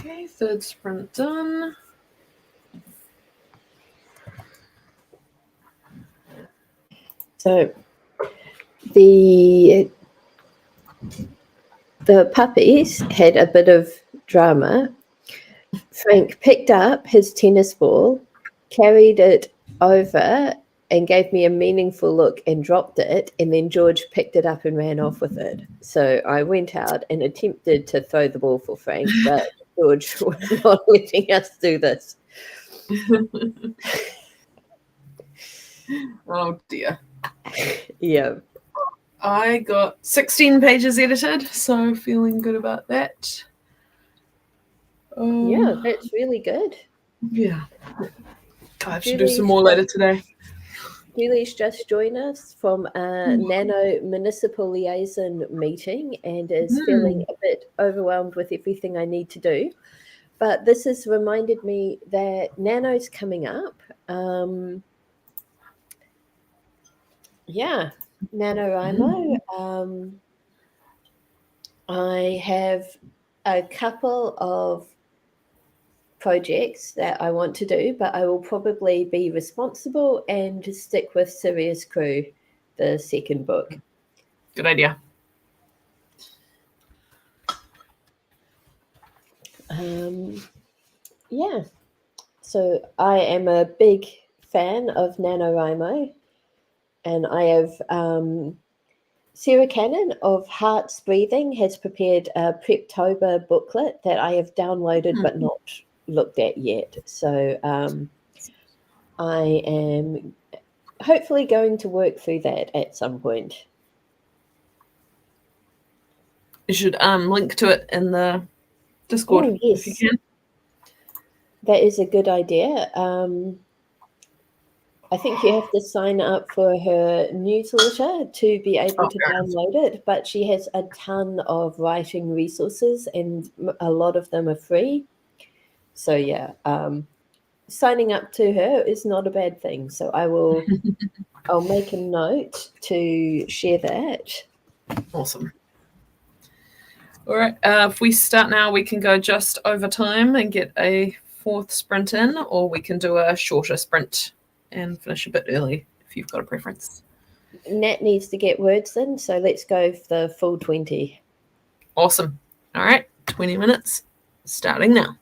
Okay, third sprint done. So the puppies had a bit of drama. Frank picked up his tennis ball, carried it over, and gave me a meaningful look and dropped it. And then George picked it up and ran off with it. So I went out and attempted to throw the ball for Frank, but George was not letting us do this. Oh dear. Yeah. I got 16 pages edited, so feeling good about that. Yeah, that's really good. Yeah. I have to do Julie's some more later today. Julie's just joined us from a Nano Municipal Liaison meeting and is feeling a bit overwhelmed with everything I need to do. But this has reminded me that Nano's coming up. Yeah, NaNoWriMo. I have a couple of projects that I want to do, but I will probably be responsible and stick with Sirius Crew, the second book. Good idea. Yeah, so I am a big fan of NaNoWriMo, and I have Sarah Cannon of Heart's Breathing has prepared a Preptober booklet that I have downloaded but not looked at yet. So I am hopefully going to work through that at some point. You should link to it in the Discord if you can. That is a good idea. I think you have to sign up for her newsletter to be able to download it, but she has a ton of writing resources and a lot of them are free. So yeah, signing up to her is not a bad thing. So I'll make a note to share that. Awesome. All right, if we start now, we can go just over time and get a fourth sprint in, or we can do a shorter sprint and finish a bit early if you've got a preference. Nat needs to get words in, so let's go for the full 20. Awesome. All right, 20 minutes, starting now.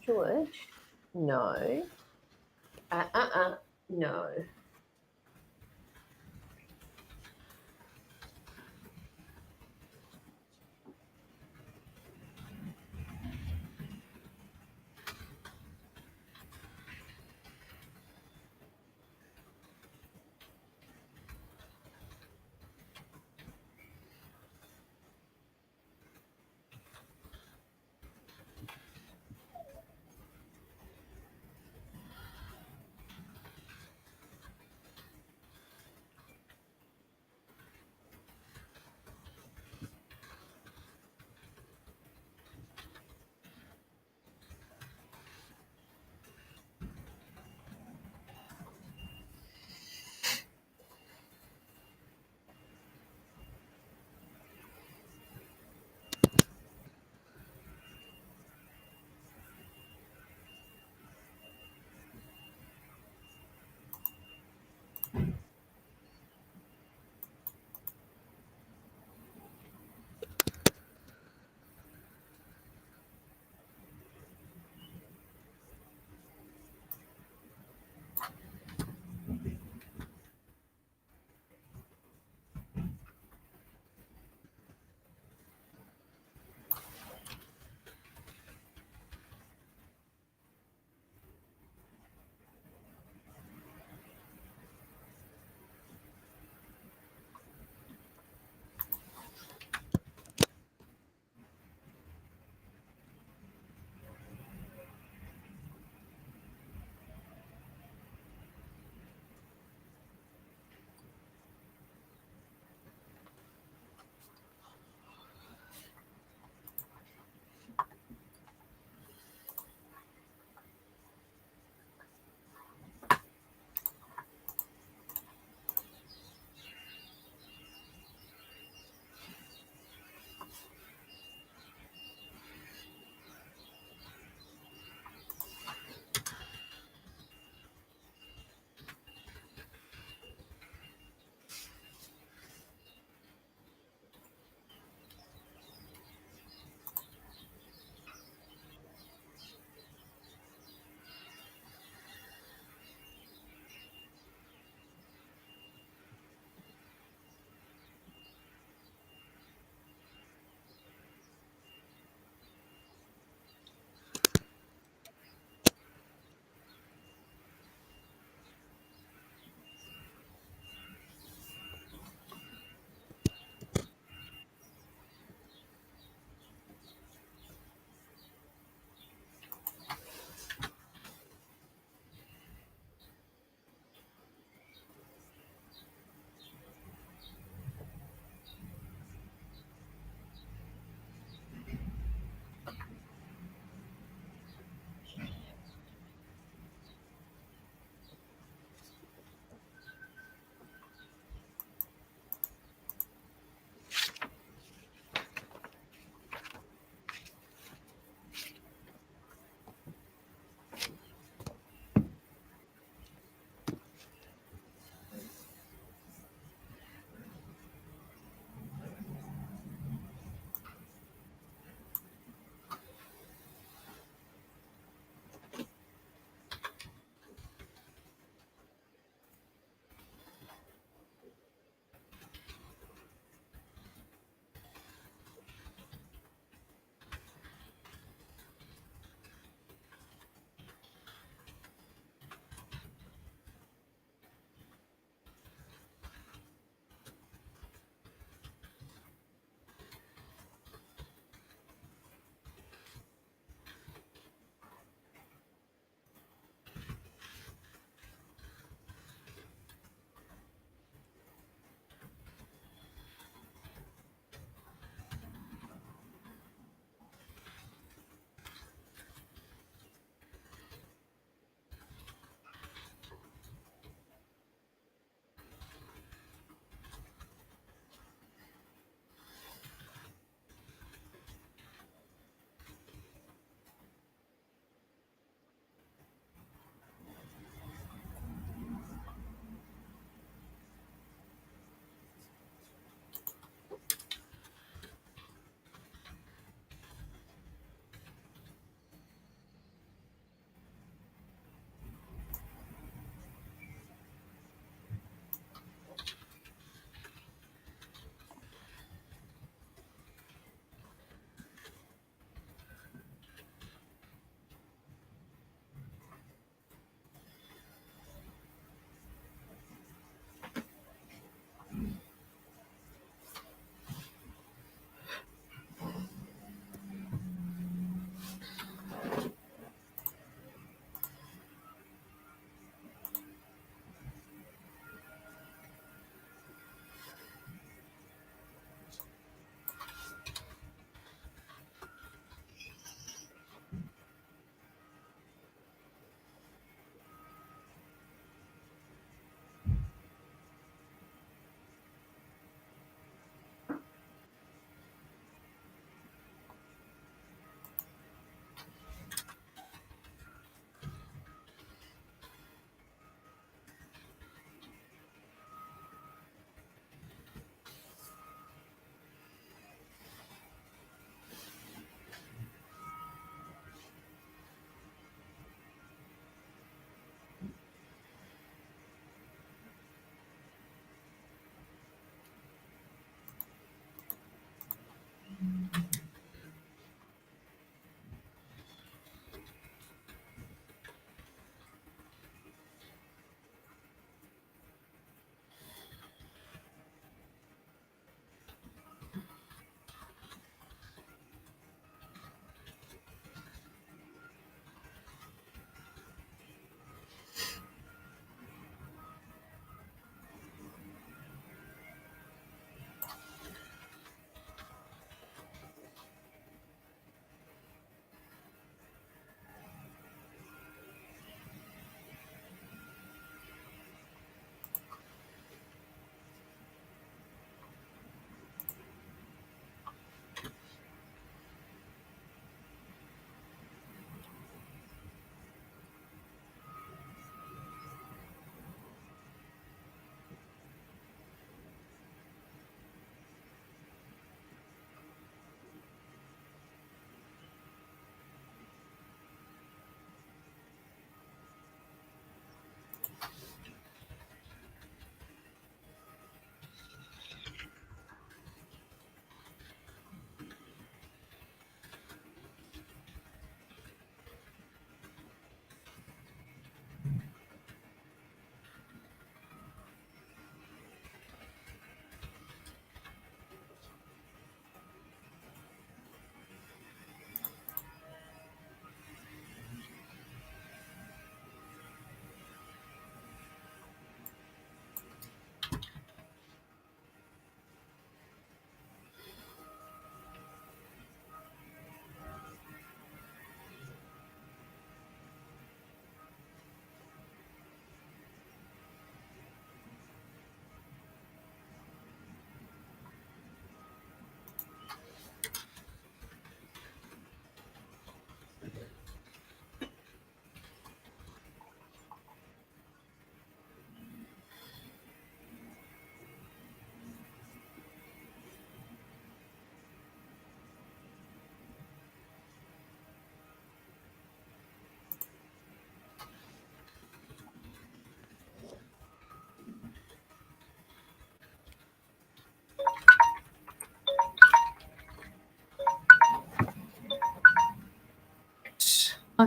George, no. No.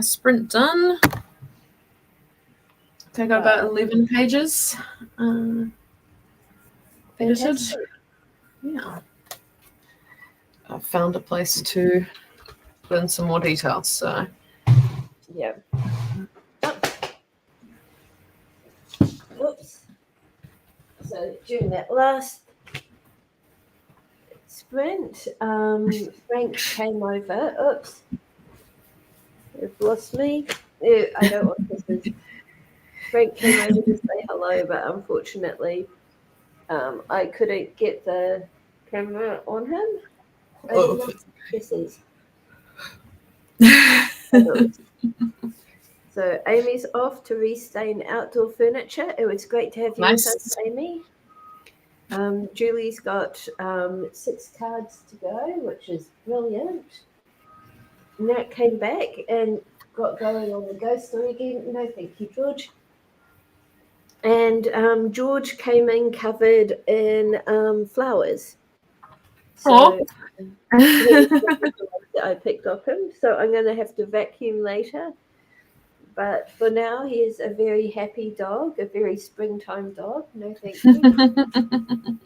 Sprint done. Okay, I got about 11 pages. Edited. Yeah. I found a place to put in some more details. So Yeah. Oops. So during that last sprint, Frank came over. Oops. You've lost me. I don't want this. Frank came over to say hello, but unfortunately, I couldn't get the camera on him. I don't know what this is. So Amy's off to restain outdoor furniture. It was great to have you with us, Amy. Julie's got 6 cards to go, which is brilliant. Nat came back and got going on the ghost story again. No, thank you, George. And George came in covered in flowers. So I picked up him. So I'm going to have to vacuum later. But for now, he is a very happy dog, a very springtime dog. No, thank you.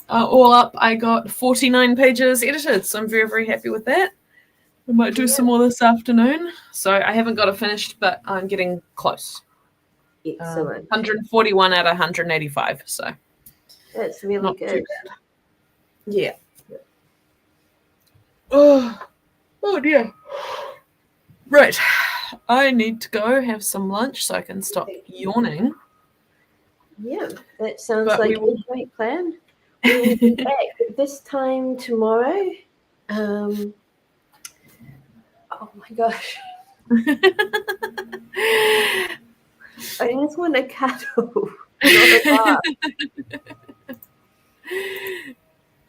All up, I got 49 pages edited, so I'm very, very happy with that. I might do some more this afternoon. So I haven't got it finished, but I'm getting close. Excellent. 141 out of 185, so that's really not good. Too bad. Yeah. Oh dear. Right. I need to go have some lunch so I can stop yawning. Yeah, that sounds like a great plan. We will be back this time tomorrow. Oh my gosh. I just want a cuddle.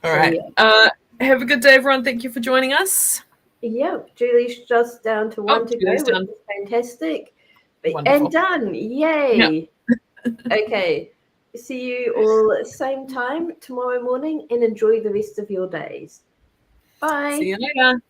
All right. Yeah. Have a good day, everyone. Thank you for joining us. Yeah, Julie's just down to 1 to go, which is fantastic. Wonderful. And done. Yay. Yeah. Okay. See you all same time tomorrow morning and enjoy the rest of your days. Bye. See you later.